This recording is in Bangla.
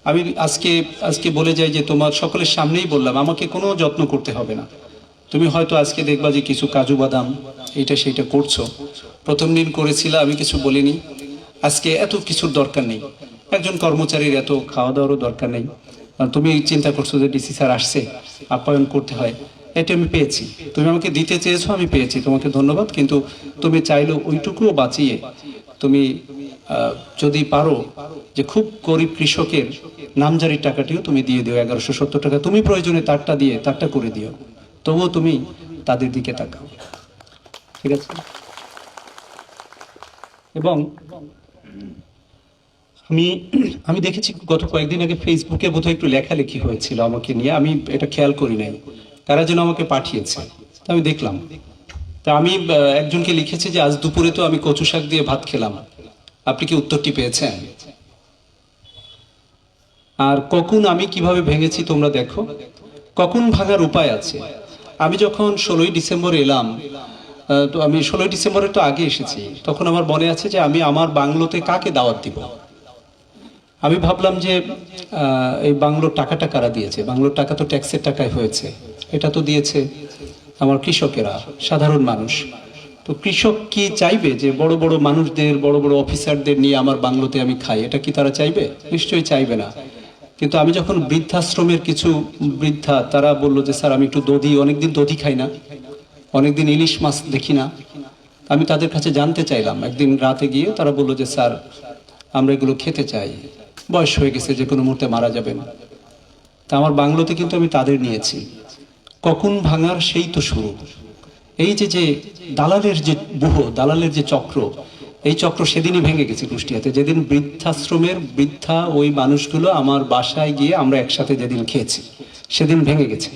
আমি আজকে আজকে বলে যাই যে তোমার সকলের সামনেই বললাম, আমাকে কোনো যত্ন করতে হবে না। তুমি হয়তো আজকে দেখবা যে কিছু কাজু বাদাম এইটা সেইটা করছো, প্রথম দিন করেছিলে, আমি কিছু বলিনি। আজকে এত কিছুর দরকার নেই, একজন কর্মচারীর এত খাওয়া দাওয়ারও দরকার নেই। তুমি চিন্তা করছো যে ডিসি স্যার আসছে, আপ্যায়ন করতে হয়, এটা আমি পেয়েছি। তুমি আমাকে দিতে চেয়েছো, আমি পেয়েছি, তোমাকে ধন্যবাদ। কিন্তু তুমি চাইলে ওইটুকুও বাঁচিয়ে তুমি যদি পারো যে খুব গরিব কৃষকের নামজারির টাকাটিও তুমি দিয়ে দিও, 1170 টাকা, তুমি প্রয়োজনে তারটা দিয়ে তারটা করে দিও, তবুও তুমি তাদের দিকে তাকাও, ঠিক আছে? এবং আমি আমি দেখেছি গত কয়েকদিন আগে ফেসবুকে বোধহয় একটু লেখালেখি হয়েছিল আমাকে নিয়ে, আমি এটা খেয়াল করি নাই, কারা যেন আমাকে পাঠিয়েছে, তা আমি দেখলাম। তা আমি একজনকে লিখেছি যে আজ দুপুরে তো আমি কচু শাক দিয়ে ভাত খেলাম, আপনি কি উত্তরটি পেয়েছেন? আর কখন আমি কিভাবে ভেঙেছি তোমরা দেখো, কখন ভাঙার উপায় আছে। আমি যখন 16ই ডিসেম্বর এলাম, তো আমি 16ই ডিসেম্বরের তো আগে এসেছি, তখন আমার মনে আছে যে আমি আমার বাংলোতে কাকে দাওয়াত দিব। আমি ভাবলাম যে এই বাংলোর টাকাটা কারা দিয়েছে, বাংলোর টাকা তো ট্যাক্সের টাকায় হয়েছে, এটা তো দিয়েছে আমার কৃষকেরা, সাধারণ মানুষ। তো কৃষক কি চাইবে যে বড় বড় মানুষদের, বড় বড় অফিসারদের নিয়ে আমার বাংলোতে আমি খাই? এটা কি তারা চাইবে? নিশ্চয়ই চাইবে না। কিন্তু আমি যখন বৃদ্ধাশ্রমের কিছু বৃদ্ধা, তারা বললো যে স্যার আমি একটু দধি, অনেকদিন দধি খাই না, অনেকদিন ইলিশ মাছ দেখি না, আমি তাদের কাছে জানতে চাইলাম। একদিন রাতে গিয়ে তারা বললো যে স্যার আমরা এগুলো খেতে চাই, বয়স হয়ে গেছে, যে কোনো মুহূর্তে মারা যাবেন। তা আমার বাংলোতে কিন্তু আমি তাদের নিয়েছি। কখন ভাঙার সেই তো শুরু। এই যে যে দালালের যে ব্যূহ, দালালের যে চক্র, এই চক্র সেদিনই ভেঙে গেছে কুষ্টিয়াতে, যেদিন বৃদ্ধাশ্রমের বৃদ্ধা ওই মানুষগুলো আমার বাসায় গিয়ে আমরা একসাথে যেদিন খেয়েছি, সেদিন ভেঙে গেছে।